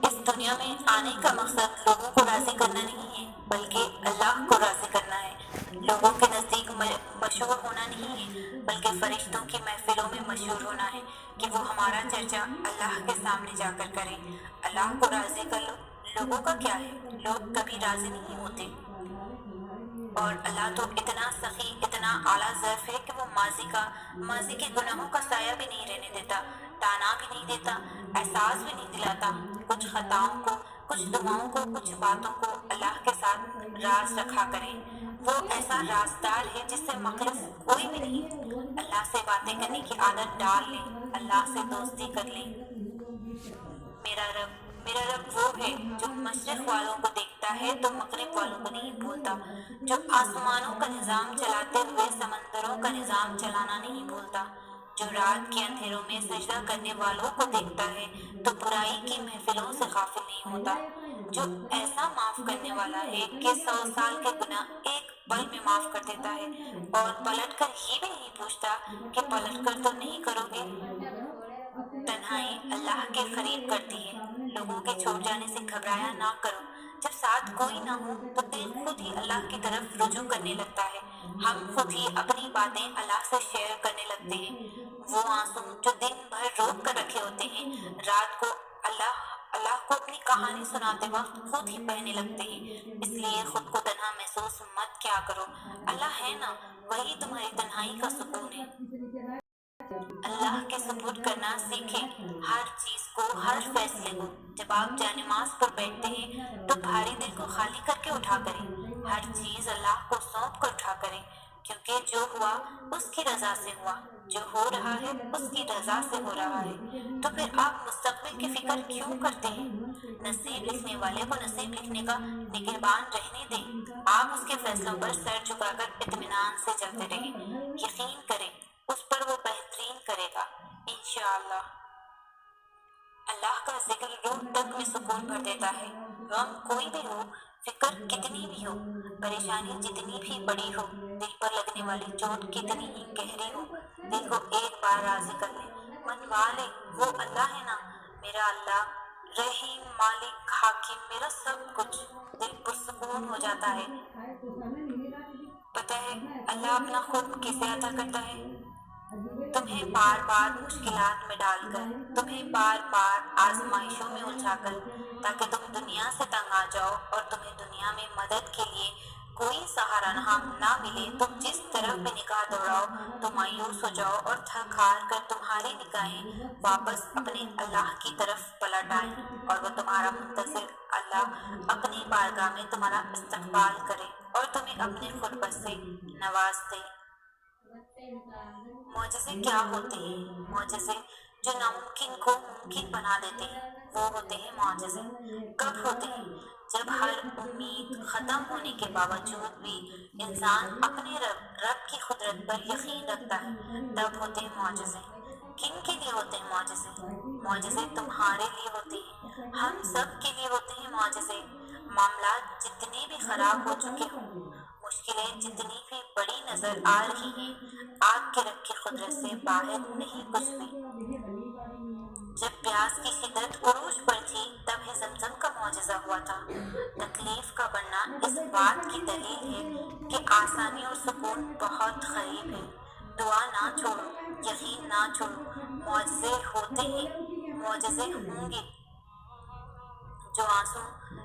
اس دنیا میں آنے کا مقصد لوگوں کو راضی کرنا نہیں ہے بلکہ اللہ کو راضی کرنا ہے۔ لوگوں کے نزدیک مشہور ہونا نہیں ہے بلکہ فرشتوں کی محفلوں میں مشہور ہونا ہے کہ وہ ہمارا چرچا اللہ کے سامنے جا کر کریں۔ اللہ کو راضی کر لو، لوگوں کا کیا ہے؟ لوگ کبھی راضی نہیں ہوتے، اور اللہ تو اتنا سخی، اتنا اعلیٰ ظرف ہے کہ وہ ماضی کے گناہوں کا سایہ بھی نہیں رہنے دیتا، تانا بھی نہیں دیتا، احساس بھی نہیں دلاتا۔ کچھ خطاؤں کو، کچھ دعاؤں کو، کچھ باتوں کو اللہ کے ساتھ راز رکھا کریں۔ وہ ایسا رازدار ہے جس سے مخلوق کوئی بھی نہیں۔ اللہ سے باتیں کرنے کی عادت ڈال لیں، اللہ سے دوستی کر لیں۔ میرا رب وہ ہے جو مشرق والوں کو دیکھتا ہے تو مغرب والوں کو نہیں بھولتا، جو آسمانوں کا نظام چلاتے ہوئے سمندروں کا نظام چلانا نہیں بھولتا، جو رات کے اندھیروں میں سجدہ کرنے والوں کو دیکھتا ہے تو برائی کی محفلوں سے غافل نہیں ہوتا، جو ایسا معاف کرنے والا ہے کہ 100 سال کے گناہ ایک پل میں معاف کر دیتا ہے، اور پلٹ کر یہ بھی نہیں پوچھتا کہ پلٹ کر تو نہیں کرو گے۔ تنہائی اللہ کے قریب کرتی ہے، لوگوں کے چھوڑ جانے سے گھبرایا نہ کرو۔ جب ساتھ کوئی نہ ہو تو دل خود ہی اللہ کی طرف رجوع کرنے لگتا ہے، ہم خود ہی اپنی باتیں اللہ سے شیئر کرنے لگتے ہیں۔ وہ آنسو جو دن بھر روک کر رکھے ہوتے ہیں، رات کو اللہ کو اپنی کہانی سناتے وقت خود ہی بہنے لگتے ہیں۔ اس لیے خود کو تنہا محسوس مت کیا کرو، اللہ ہے نا، وہی تمہاری تنہائی کا سکون ہے۔ اللہ کے سپرد کرنا سیکھیں، ہر چیز کو، ہر فیصلے کو۔ جب آپ جانماز پر بیٹھتے ہیں تو بھاری دل کو خالی کر کے اٹھا کریں، ہر چیز اللہ کو سونپ کر اٹھا کریں، کیونکہ جو ہوا اس کی رضا سے ہوا، جو ہو رہا ہے اس کی رضا سے ہو رہا ہے۔ تو پھر آپ مستقبل کی فکر کیوں کرتے ہیں؟ نصیب لکھنے والے کو نصیب لکھنے کا نگہبان رہنے دیں، آپ اس کے فیصلوں پر سر جھکا کر اطمینان سے چلتے رہیں، یقین کریں اس پر وہ بہترین کرے گا انشاءاللہ۔ اللہ کا ذکر روح تک میں سکون بھر دیتا ہے۔ غم کوئی بھی ہو، فکر کتنی بھی ہو، پریشانی جتنی بھی بڑی ہو، دل پر لگنے والی چوٹ کتنی ہی گہری ہو، دل کو ایک بار راضی کر لے، منوا لے، وہ اللہ ہے نا، میرا اللہ، رحیم، مالک، حاکم، میرا سب کچھ، دل پرسکون ہو جاتا ہے۔ پتہ ہے اللہ اپنا خوف کسے عطا کرتا ہے؟ تمہیں بار بار مشکلات میں ڈال کر، تمہیں بار بار آزمائشوں میں الجھا کر، تاکہ تم دنیا سے تنگ آ جاؤ اور تمہیں دنیا میں مدد کے لیے کوئی سہارا نہ ملے۔ تم جس طرف بھی نگاہ دوڑاؤ تو مایوس ہو جاؤ اور تھک ہار کر تمہاری نگاہیں واپس اپنے اللہ کی طرف پلٹ آئیں، اور وہ تمہارا منتظر اللہ اپنی بارگاہ میں تمہارا استقبال کرے اور تمہیں اپنے قربت سے نواز دے۔ معجزے کیا ہوتے ہیں؟ معجزے جو ناممکن کو ممکن بنا دیتے ہیں، وہ ہوتے ہیں معجزے۔ کب ہوتے ہیں؟ جب ہر امید ختم ہونے کے باوجود بھی انسان اپنے رب کی قدرت پر یقین رکھتا ہے، تب ہوتے ہیں معجزے۔ کن کے لیے ہوتے ہیں معجزے؟ معجزے تمہارے لیے ہوتے ہیں، ہم سب کے لیے ہوتے ہیں معجزے۔ معاملات جتنے بھی خراب ہو چکے ہوں، مشکلیں جتنی بھی بڑی نظر آ رہی ہیں، آگ کے رب کی قدرت سے باہر نہیں کچھ بھی۔ جب پیاس کی شدت عروج پر تھی تب ہے زمزم کا معجزہ ہوا تھا۔ تکلیف کا بڑھنا اس بات کی دلیل ہے کہ آسانی اور سکون بہت قریب ہے۔ دعا نہ چھوڑو، یقین نہ چھوڑو، معجزے ہوتے ہیں، معجزے ہوں گے۔ جو آنسو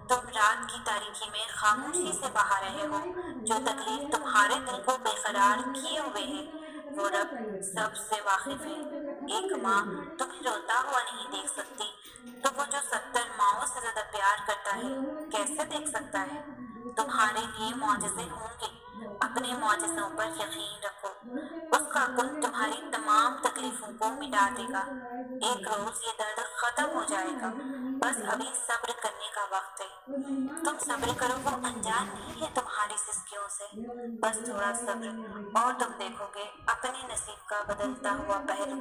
تم رات کی تاریکی میں خاموشی سے بہا رہے ہو، جو تکلیف تمہارے دل کو بے قرار کیے ہوئے ہے، وہ رب سب سے واقف ہے۔ ایک ماں تمہیں روتا ہوا نہیں دیکھ سکتی، تو وہ جو 70 ماؤں سے زیادہ پیار کرتا ہے کیسے دیکھ سکتا ہے؟ تمہارے لیے معجزے ہوں گے، اپنے معجزوں پر یقین رکھو، اس کا کن تمہاری تمام تکلیفوں کو مٹا دے گا۔ ایک روز یہ درد ختم ہو جائے گا، بس ابھی صبر کرنے کا وقت ہے۔ تم صبر کرو، وہ انجان نہیں ہے تمہاری سسکیوں سے، بس تھوڑا صبر اور تم دیکھو گے اپنے نصیب کا بدلتا ہوا پہلو۔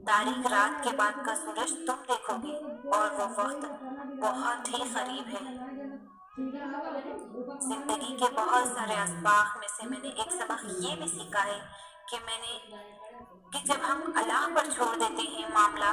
تاریک رات کے بعد کا سورج تم دیکھو گے، اور وہ وقت بہت ہی قریب ہے۔ زندگی کے بہت سارے اسباق میں سے میں نے ایک سبق یہ بھی سیکھا ہے کہ جب ہم اللہ پر چھوڑ دیتے ہیں معاملہ